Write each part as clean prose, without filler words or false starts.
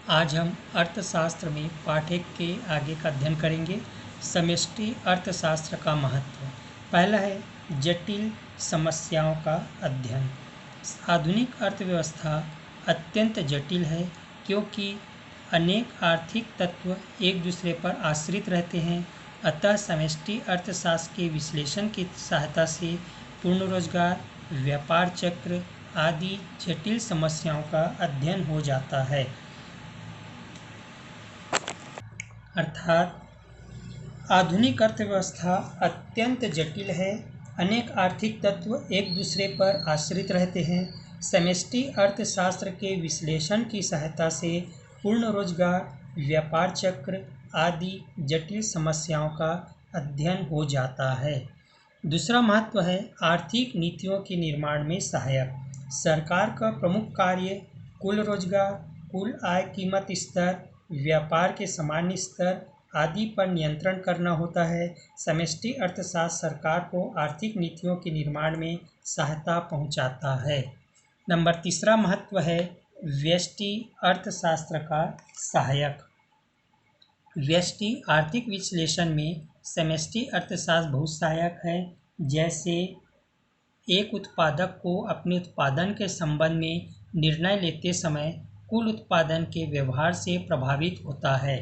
आज हम अर्थशास्त्र में पाठ 1 के आगे का अध्ययन करेंगे। समष्टि अर्थशास्त्र का महत्व। पहला है जटिल समस्याओं का अध्ययन। आधुनिक अर्थव्यवस्था अत्यंत जटिल है क्योंकि अनेक आर्थिक तत्व एक दूसरे पर आश्रित रहते हैं। अतः समष्टि अर्थशास्त्र के विश्लेषण की सहायता से पूर्ण रोजगार, व्यापार चक्र आदि जटिल समस्याओं का अध्ययन हो जाता है। अर्थात आधुनिक अर्थव्यवस्था अत्यंत जटिल है। अनेक आर्थिक तत्व एक दूसरे पर आश्रित रहते हैं। समष्टि अर्थशास्त्र के विश्लेषण की सहायता से पूर्ण रोजगार, व्यापार चक्र आदि जटिल समस्याओं का अध्ययन हो जाता है। दूसरा महत्व है आर्थिक नीतियों के निर्माण में सहायक। सरकार का प्रमुख कार्य कुल रोजगार, कुल आय, कीमत स्तर, व्यापार के सामान्य स्तर आदि पर नियंत्रण करना होता है। समष्टि अर्थशास्त्र सरकार को आर्थिक नीतियों के निर्माण में सहायता पहुंचाता है। नंबर तीसरा महत्व है व्यष्टि अर्थशास्त्र का सहायक। व्यष्टि आर्थिक विश्लेषण में समष्टि अर्थशास्त्र बहुत सहायक है। जैसे एक उत्पादक को अपने उत्पादन के संबंध में निर्णय लेते समय कुल उत्पादन के व्यवहार से प्रभावित होता है।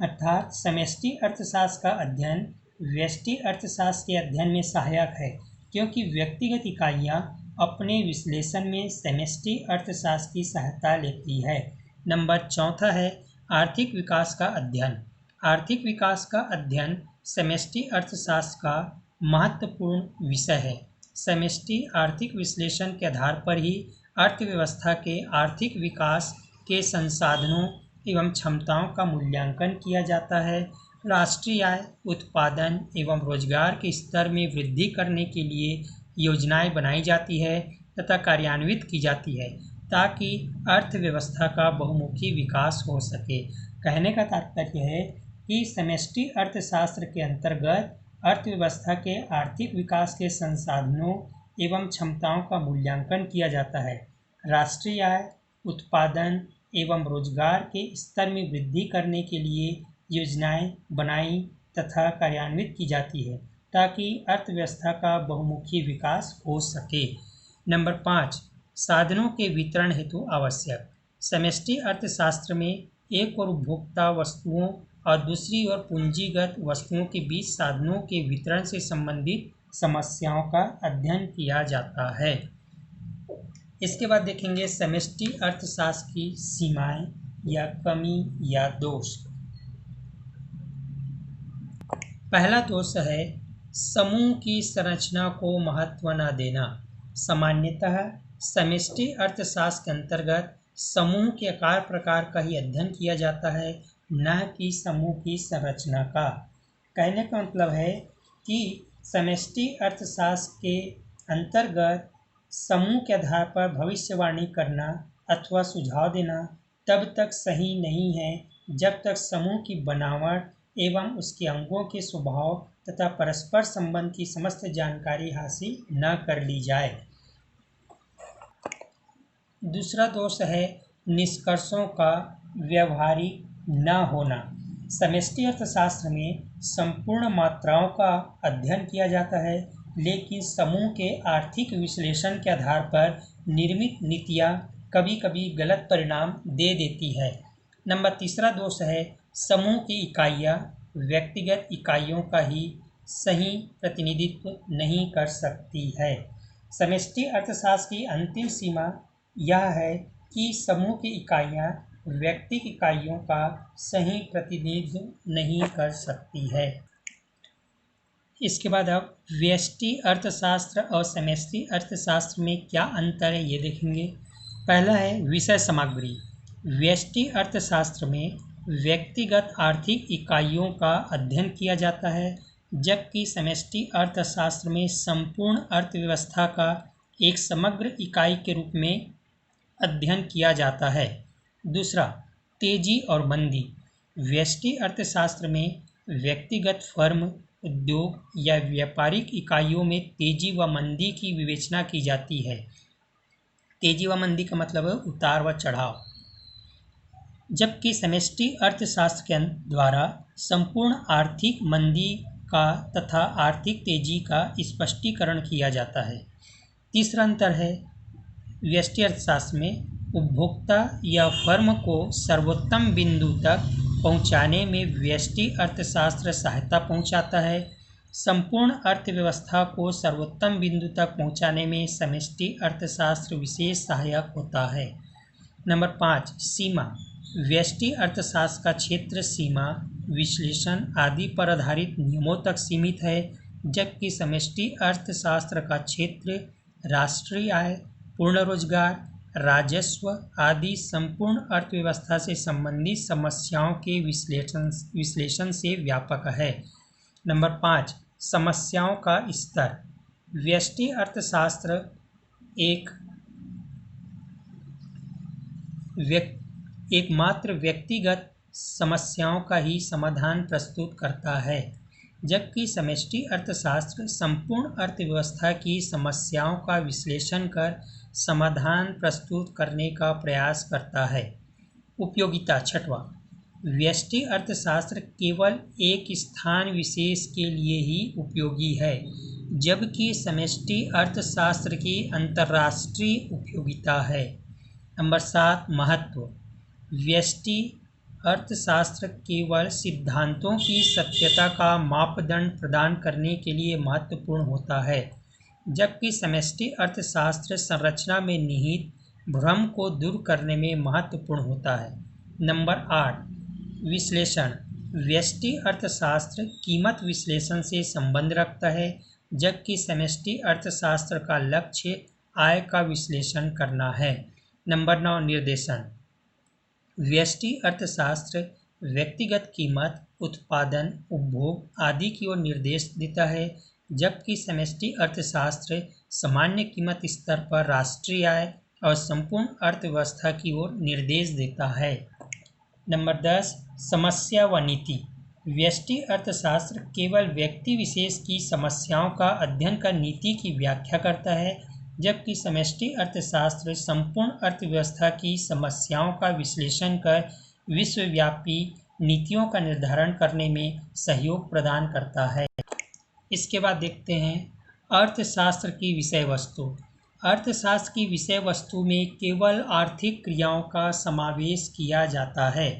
अर्थात समष्टि अर्थशास्त्र का अध्ययन व्यष्टि अर्थशास्त्र के अध्ययन में सहायक है क्योंकि व्यक्तिगत इकाइयां अपने विश्लेषण में समष्टि अर्थशास्त्र की सहायता लेती है। नंबर चौथा है आर्थिक विकास का अध्ययन। आर्थिक विकास का अध्ययन समष्टि अर्थशास्त्र का महत्वपूर्ण विषय है। समष्टि आर्थिक विश्लेषण के आधार पर ही अर्थव्यवस्था के आर्थिक विकास के संसाधनों एवं क्षमताओं का मूल्यांकन किया जाता है। राष्ट्रीय आय, उत्पादन एवं रोजगार के स्तर में वृद्धि करने के लिए योजनाएं बनाई जाती है तथा कार्यान्वित की जाती है ताकि अर्थव्यवस्था का बहुमुखी विकास हो सके। कहने का तात्पर्य है कि समष्टि अर्थशास्त्र के अंतर्गत अर्थव्यवस्था के आर्थिक विकास के संसाधनों एवं क्षमताओं का मूल्यांकन किया जाता है। राष्ट्रीय आय, उत्पादन एवं रोजगार के स्तर में वृद्धि करने के लिए योजनाएं बनाई तथा कार्यान्वित की जाती है ताकि अर्थव्यवस्था का बहुमुखी विकास हो सके। नंबर 5 साधनों के वितरण हेतु आवश्यक। समष्टि अर्थशास्त्र में एक ओर उपभोक्ता वस्तुओं और दूसरी ओर पूंजीगत वस्तुओं के बीच साधनों के वितरण से संबंधित समस्याओं का अध्ययन किया जाता है। इसके बाद देखेंगे समष्टि अर्थशास्त्र की सीमाएं या कमी या दोष। पहला दोष है समूह की संरचना को महत्व न देना। सामान्यतः समष्टि अर्थशास्त्र के अंतर्गत समूह के आकार प्रकार का ही अध्ययन किया जाता है, न कि समूह की संरचना का। कहने का मतलब है कि समष्टि अर्थशास्त्र के अंतर्गत समूह के आधार पर भविष्यवाणी करना अथवा सुझाव देना तब तक सही नहीं है जब तक समूह की बनावट एवं उसके अंगों के स्वभाव तथा परस्पर संबंध की समस्त जानकारी हासिल न कर ली जाए। दूसरा दोष है निष्कर्षों का व्यवहारिक न होना। समष्टि अर्थशास्त्र में संपूर्ण मात्राओं का अध्ययन किया जाता है, लेकिन समूह के आर्थिक विश्लेषण के आधार पर निर्मित नीतियाँ कभी कभी गलत परिणाम दे देती है। नंबर तीसरा दोष है समूह की इकाइयाँ व्यक्तिगत इकाइयों का ही सही प्रतिनिधित्व नहीं कर सकती है। समष्टि अर्थशास्त्र की अंतिम सीमा यह है कि समूह की इकाइयाँ व्यक्तिगत इकाइयों का सही प्रतिनिधित्व नहीं कर सकती है। इसके बाद अब व्यष्टि अर्थशास्त्र और समष्टि अर्थशास्त्र में क्या अंतर है ये देखेंगे। पहला है विषय सामग्री। व्यष्टि अर्थशास्त्र में व्यक्तिगत आर्थिक इकाइयों का अध्ययन किया जाता है, जबकि समष्टि अर्थशास्त्र में संपूर्ण अर्थव्यवस्था का एक समग्र इकाई के रूप में अध्ययन किया जाता है। दूसरा तेजी और मंदी। व्यष्टि अर्थशास्त्र में व्यक्तिगत फर्म, उद्योग या व्यापारिक इकाइयों में तेजी व मंदी की विवेचना की जाती है। तेजी व मंदी का मतलब है उतार व चढ़ाव। जबकि समष्टि अर्थशास्त्र के द्वारा संपूर्ण आर्थिक मंदी का तथा आर्थिक तेजी का स्पष्टीकरण किया जाता है। तीसरा अंतर है व्यष्टि अर्थशास्त्र में उपभोक्ता या फर्म को सर्वोत्तम बिंदु तक पहुंचाने में व्यष्टि अर्थशास्त्र सहायता पहुंचाता है। संपूर्ण अर्थव्यवस्था को सर्वोत्तम बिंदु तक पहुंचाने में समष्टि अर्थशास्त्र विशेष सहायक होता है। नंबर 5 सीमा। व्यष्टि अर्थशास्त्र का क्षेत्र सीमा, विश्लेषण आदि पर आधारित नियमों तक सीमित है, जबकि समष्टि अर्थशास्त्र का क्षेत्र राष्ट्रीय आय, पूर्ण रोजगार, राजस्व आदि संपूर्ण अर्थव्यवस्था से संबंधित समस्याओं के विश्लेषण से व्यापक है। नंबर 5 समस्याओं का स्तर। व्यष्टि अर्थशास्त्र एकमात्र व्यक्तिगत समस्याओं का ही समाधान प्रस्तुत करता है, जबकि समष्टि अर्थशास्त्र संपूर्ण अर्थव्यवस्था की समस्याओं का विश्लेषण कर समाधान प्रस्तुत करने का प्रयास करता है। उपयोगिता। छठवां, व्यष्टि अर्थशास्त्र केवल एक स्थान विशेष के लिए ही उपयोगी है, जबकि समष्टि अर्थशास्त्र की अंतर्राष्ट्रीय उपयोगिता है। नंबर 7 महत्व। व्यष्टि अर्थशास्त्र केवल सिद्धांतों की सत्यता का मापदंड प्रदान करने के लिए महत्वपूर्ण होता है, जबकि समष्टि अर्थशास्त्र संरचना में निहित भ्रम को दूर करने में महत्वपूर्ण होता है। नंबर 8 विश्लेषण। व्यष्टि अर्थशास्त्र कीमत विश्लेषण से संबंध रखता है, जबकि समष्टि अर्थशास्त्र का लक्ष्य आय का विश्लेषण करना है। नंबर 9 निर्देशन। व्यष्टि अर्थशास्त्र व्यक्तिगत कीमत, उत्पादन, उपभोग आदि की ओर निर्देश देता है, जबकि समष्टि अर्थशास्त्र सामान्य कीमत स्तर पर राष्ट्रीय आय और संपूर्ण अर्थव्यवस्था की ओर निर्देश देता है। नंबर 10 समस्या व नीति। व्यष्टि अर्थशास्त्र केवल व्यक्ति विशेष की समस्याओं का अध्ययन कर नीति की व्याख्या करता है, जबकि समष्टि अर्थशास्त्र संपूर्ण अर्थव्यवस्था की समस्याओं का विश्लेषण कर विश्वव्यापी नीतियों का निर्धारण करने में सहयोग प्रदान करता है। इसके बाद देखते हैं अर्थशास्त्र की विषय वस्तु। अर्थशास्त्र की विषय वस्तु में केवल आर्थिक क्रियाओं का समावेश किया जाता है।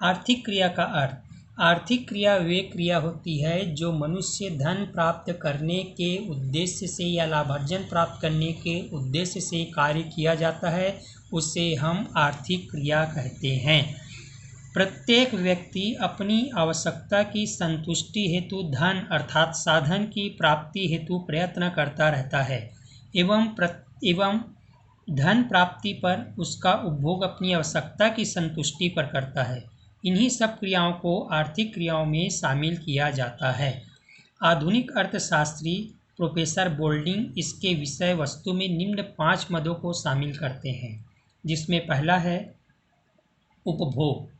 आर्थिक क्रिया का अर्थ। आर्थिक क्रिया वे क्रिया होती है जो मनुष्य धन प्राप्त करने के उद्देश्य से या लाभार्जन प्राप्त करने के उद्देश्य से कार्य किया जाता है, उसे हम आर्थिक क्रिया कहते हैं। प्रत्येक व्यक्ति अपनी आवश्यकता की संतुष्टि हेतु धन अर्थात साधन की प्राप्ति हेतु प्रयत्न करता रहता है एवं धन प्राप्ति पर उसका उपभोग अपनी आवश्यकता की संतुष्टि पर करता है। इन्हीं सब क्रियाओं को आर्थिक क्रियाओं में शामिल किया जाता है। आधुनिक अर्थशास्त्री प्रोफेसर बोल्डिंग इसके विषय वस्तु में निम्न 5 मदों को शामिल करते हैं, जिसमें पहला है उपभोग।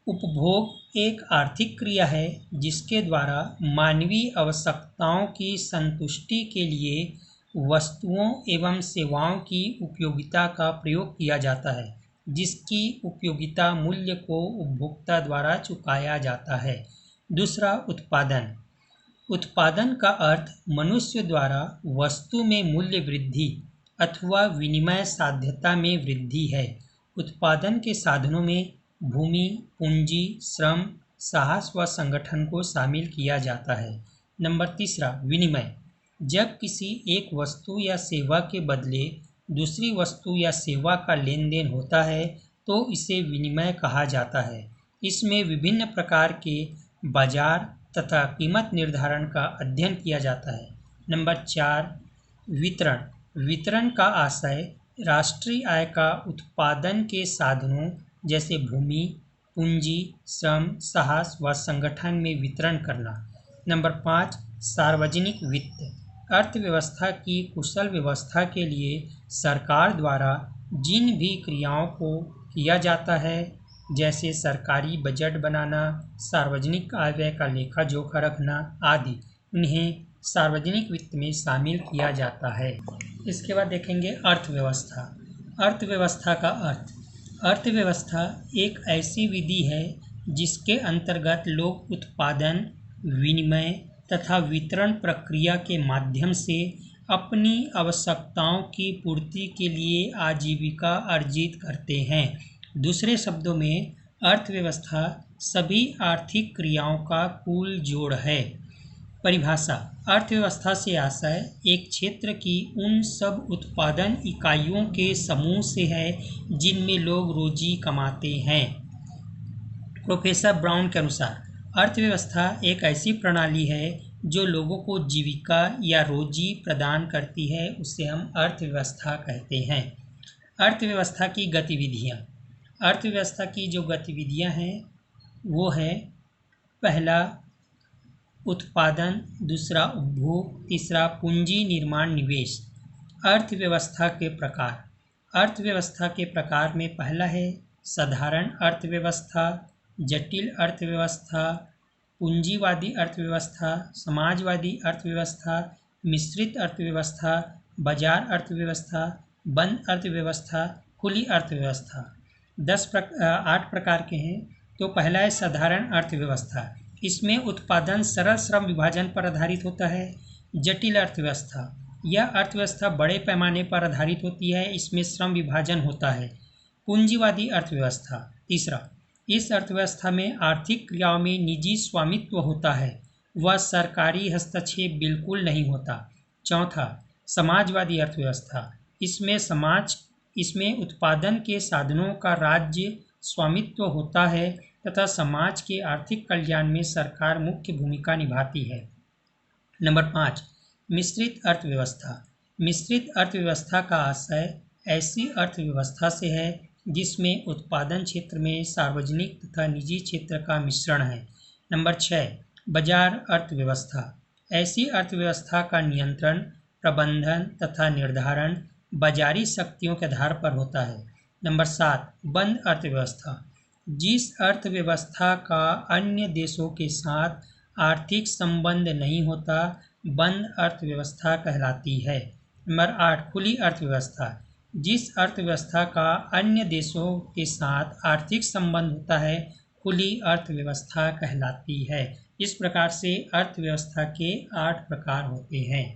उपभोग एक आर्थिक क्रिया है जिसके द्वारा मानवीय आवश्यकताओं की संतुष्टि के लिए वस्तुओं एवं सेवाओं की उपयोगिता का प्रयोग किया जाता है, जिसकी उपयोगिता मूल्य को उपभोक्ता द्वारा चुकाया जाता है। दूसरा उत्पादन। उत्पादन का अर्थ मनुष्य द्वारा वस्तु में मूल्य वृद्धि अथवा विनिमय साध्यता में वृद्धि है। उत्पादन के साधनों में भूमि, पूंजी, श्रम, साहस व संगठन को शामिल किया जाता है। नंबर 3 विनिमय। जब किसी एक वस्तु या सेवा के बदले दूसरी वस्तु या सेवा का लेन देन होता है तो इसे विनिमय कहा जाता है। इसमें विभिन्न प्रकार के बाजार तथा कीमत निर्धारण का अध्ययन किया जाता है। नंबर 4 वितरण। वितरण का आशय राष्ट्रीय आय का उत्पादन के साधनों जैसे भूमि, पूंजी, श्रम, साहस व संगठन में वितरण करना। नंबर 5 सार्वजनिक वित्त। अर्थव्यवस्था की कुशल व्यवस्था के लिए सरकार द्वारा जिन भी क्रियाओं को किया जाता है, जैसे सरकारी बजट बनाना, सार्वजनिक आय व्यय का लेखा जोखा रखना आदि, उन्हें सार्वजनिक वित्त में शामिल किया जाता है। इसके बाद देखेंगे अर्थव्यवस्था। अर्थव्यवस्था का अर्थ। अर्थव्यवस्था एक ऐसी विधि है जिसके अंतर्गत लोग उत्पादन, विनिमय तथा वितरण प्रक्रिया के माध्यम से अपनी आवश्यकताओं की पूर्ति के लिए आजीविका अर्जित करते हैं। दूसरे शब्दों में, अर्थव्यवस्था सभी आर्थिक क्रियाओं का कुल जोड़ है। परिभाषा: अर्थव्यवस्था से आशय एक क्षेत्र की उन सब उत्पादन इकाइयों के समूह से है जिनमें लोग रोजी कमाते हैं। प्रोफेसर ब्राउन के अनुसार, अर्थव्यवस्था एक ऐसी प्रणाली है जो लोगों को जीविका या रोजी प्रदान करती है, उसे हम अर्थव्यवस्था कहते हैं। अर्थव्यवस्था की गतिविधियाँ। अर्थव्यवस्था की जो गतिविधियाँ हैं वो है, पहला उत्पादन, दूसरा उपभोग, तीसरा पूंजी निर्माण निवेश। अर्थव्यवस्था के प्रकार। अर्थव्यवस्था के प्रकार में पहला है साधारण अर्थव्यवस्था, जटिल अर्थव्यवस्था, पूंजीवादी अर्थव्यवस्था, समाजवादी अर्थव्यवस्था, मिश्रित अर्थव्यवस्था, बाजार अर्थव्यवस्था, बंद अर्थव्यवस्था, खुली अर्थव्यवस्था। 8 प्रकार के हैं। तो पहला है साधारण अर्थव्यवस्था। इसमें उत्पादन सरल श्रम विभाजन पर आधारित होता है। जटिल अर्थव्यवस्था, यह अर्थव्यवस्था बड़े पैमाने पर आधारित होती है, इसमें श्रम विभाजन होता है। पूंजीवादी अर्थव्यवस्था। तीसरा, इस अर्थव्यवस्था में आर्थिक क्रियाओं में निजी स्वामित्व होता है, वह सरकारी हस्तक्षेप बिल्कुल नहीं होता। चौथा, समाजवादी अर्थव्यवस्था। इसमें उत्पादन के साधनों का राज्य स्वामित्व होता है तथा समाज के आर्थिक कल्याण में सरकार मुख्य भूमिका निभाती है। नंबर 5, मिश्रित अर्थव्यवस्था। मिश्रित अर्थव्यवस्था का आशय ऐसी अर्थव्यवस्था से है जिसमें उत्पादन क्षेत्र में सार्वजनिक तथा निजी क्षेत्र का मिश्रण है। नंबर 6, बाजार अर्थव्यवस्था। ऐसी अर्थव्यवस्था का नियंत्रण, प्रबंधन तथा निर्धारण बाजारी शक्तियों के आधार पर होता है। नंबर 7, बंद अर्थव्यवस्था। जिस अर्थव्यवस्था का अन्य देशों के साथ आर्थिक संबंध नहीं होता, बंद अर्थव्यवस्था कहलाती है। नंबर 8, खुली अर्थव्यवस्था। जिस अर्थव्यवस्था का अन्य देशों के साथ आर्थिक संबंध होता है, खुली अर्थव्यवस्था कहलाती है। इस प्रकार से अर्थव्यवस्था के 8 प्रकार होते हैं।